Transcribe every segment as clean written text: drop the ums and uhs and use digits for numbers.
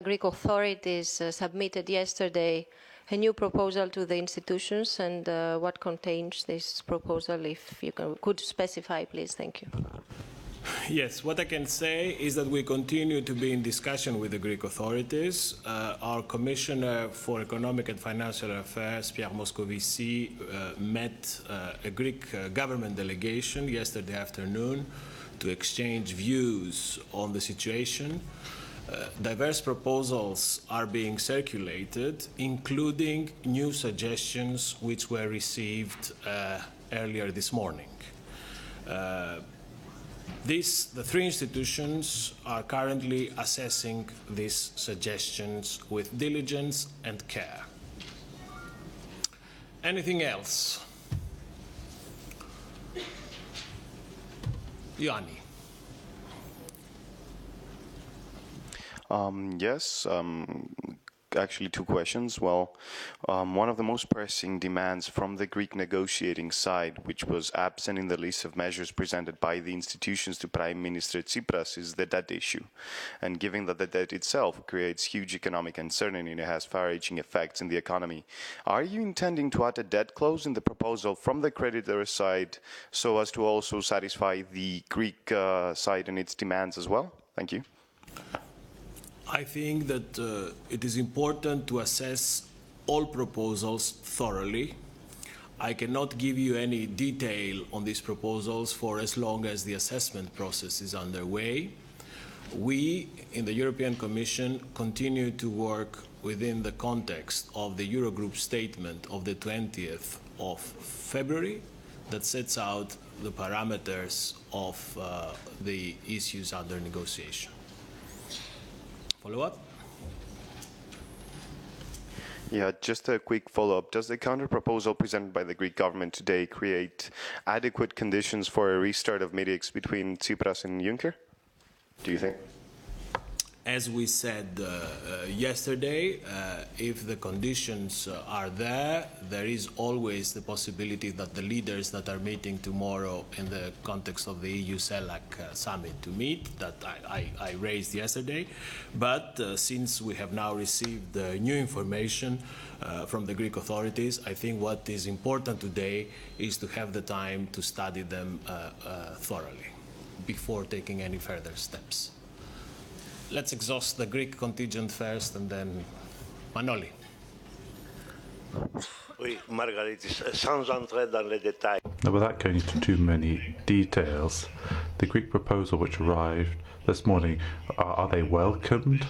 Greek authorities submitted yesterday a new proposal to the institutions, and what contains this proposal, if you could specify, please. Thank you. Yes, what I can say is that we continue to be in discussion with the Greek authorities. Our Commissioner for Economic and Financial Affairs, Moskovisi, met a Greek government delegation yesterday afternoon to exchange views on the situation. Diverse proposals are being circulated, including new suggestions which were received earlier this morning. The three institutions are currently assessing these suggestions with diligence and care. Anything else? Ioanni. Yes, actually two questions. Well, one of the most pressing demands from the Greek negotiating side, which was absent in the list of measures presented by the institutions to Prime Minister Tsipras, is the debt issue. And given that the debt itself creates huge economic uncertainty and it has far-reaching effects in the economy, are you intending to add a debt clause in the proposal from the creditor side so as to also satisfy the Greek side and its demands as well? Thank you. I think that it is important to assess all proposals thoroughly. I cannot give you any detail on these proposals for as long as the assessment process is underway. We, in the European Commission, continue to work within the context of the Eurogroup statement of the 20th of February that sets out the parameters of the issues under negotiation. Follow-up? Yeah, just a quick follow-up. Does the counter-proposal presented by the Greek government today create adequate conditions for a restart of meetings between Tsipras and Juncker? Do you think? As we said yesterday, if the conditions are there, there is always the possibility that the leaders that are meeting tomorrow in the context of the EU-CELAC summit to meet, that I raised yesterday. But since we have now received new information from the Greek authorities, I think what is important today is to have the time to study them thoroughly before taking any further steps. Let's exhaust the Greek contingent first, and then Manoli. Oui, Margaritis, sans entrer dans les détails. Now, without going into too many details, the Greek proposal which arrived this morning, are they welcomed?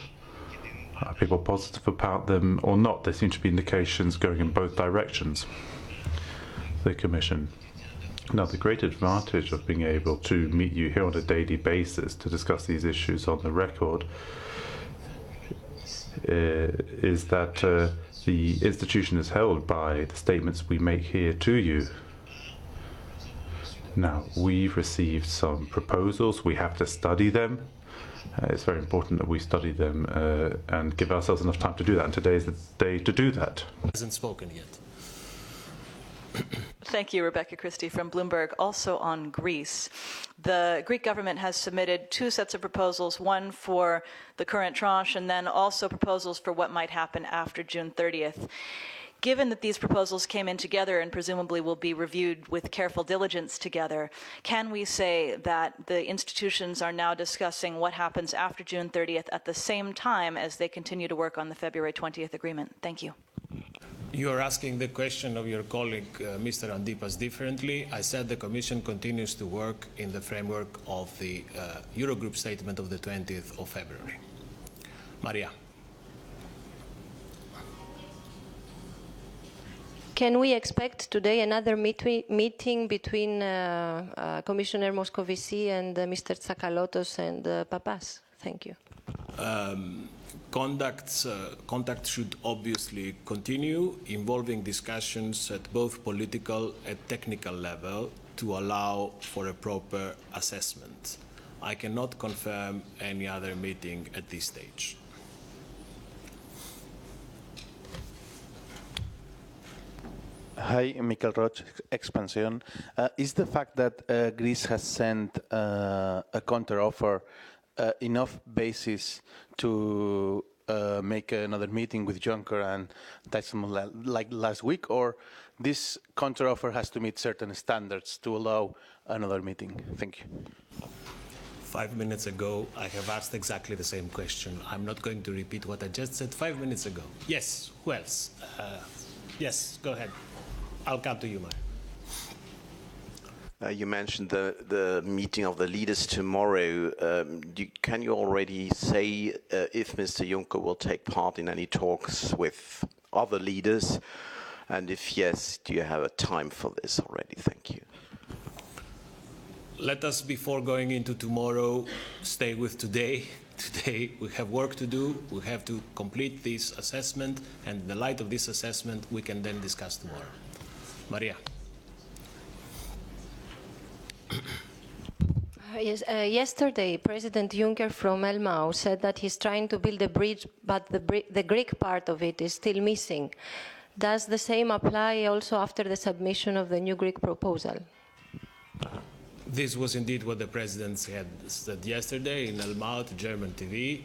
Are people positive about them or not? There seem to be indications going in both directions. The Commission. Now, the great advantage of being able to meet you here on a daily basis to discuss these issues on the record is that the institution is held by the statements we make here to you. Now, we've received some proposals. We have to study them. It's very important that we study them and give ourselves enough time to do that. And today is the day to do that. Hasn't spoken yet. Thank you, Rebecca Christie from Bloomberg. Also on Greece, the Greek government has submitted two sets of proposals, one for the current tranche and then also proposals for what might happen after June 30th. Given that these proposals came in together and presumably will be reviewed with careful diligence together, can we say that the institutions are now discussing what happens after June 30th at the same time as they continue to work on the February 20th agreement? Thank you. You are asking the question of your colleague, Mr. Antipas, differently. I said the Commission continues to work in the framework of the Eurogroup statement of the 20th of February. Maria. Can we expect today another meeting between Commissioner Moskovisi and Mr. Tsakalotos and Pappas? Thank you. Contact should obviously continue, involving discussions at both political and technical level to allow for a proper assessment. I cannot confirm any other meeting at this stage. Hi, Michael Roch, Expansion. Is the fact that Greece has sent a counteroffer enough basis to make another meeting with Juncker and Dijsselbloem like last week, or this counteroffer has to meet certain standards to allow another meeting? Thank you. 5 minutes ago, I have asked exactly the same question. I'm not going to repeat what I just said 5 minutes ago. Yes, who else? Yes, go ahead. I'll come to you, Maya. You mentioned the meeting of the leaders tomorrow. Can you already say if Mr. Juncker will take part in any talks with other leaders? And if yes, do you have a time for this already? Thank you. Let us, before going into tomorrow, stay with today. Today we have work to do. We have to complete this assessment, and in the light of this assessment, we can then discuss tomorrow. Maria. Yes, yesterday, President Juncker from Elmau said that he's trying to build a bridge, but the Greek part of it is still missing. Does the same apply also after the submission of the new Greek proposal? This was indeed what the President said yesterday in Elmau to German TV.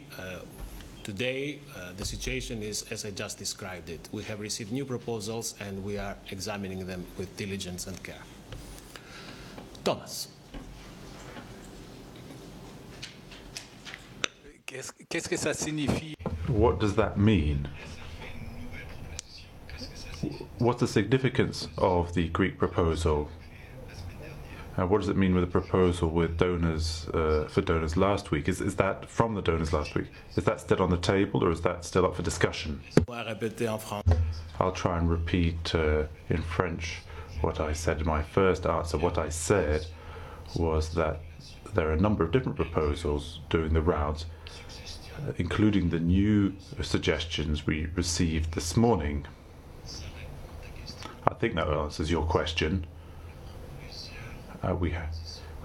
Today, the situation is as I just described it. We have received new proposals and we are examining them with diligence and care. Thomas. What does that mean? What's the significance of the Greek proposal? What does it mean with the proposal with donors for donors last week? Is that from the donors last week? Is that still on the table, or is that still up for discussion? I'll try and repeat in French what I said in my first answer. What I said was that there are a number of different proposals doing the rounds, including the new suggestions we received this morning. I think that answers your question. We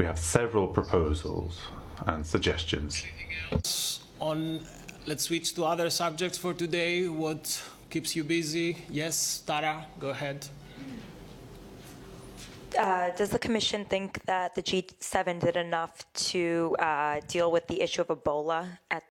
have several proposals and suggestions. Let's switch to other subjects for today. What keeps you busy? Yes, Tara, go ahead. Does the Commission think that the G7 did enough to deal with the issue of Ebola at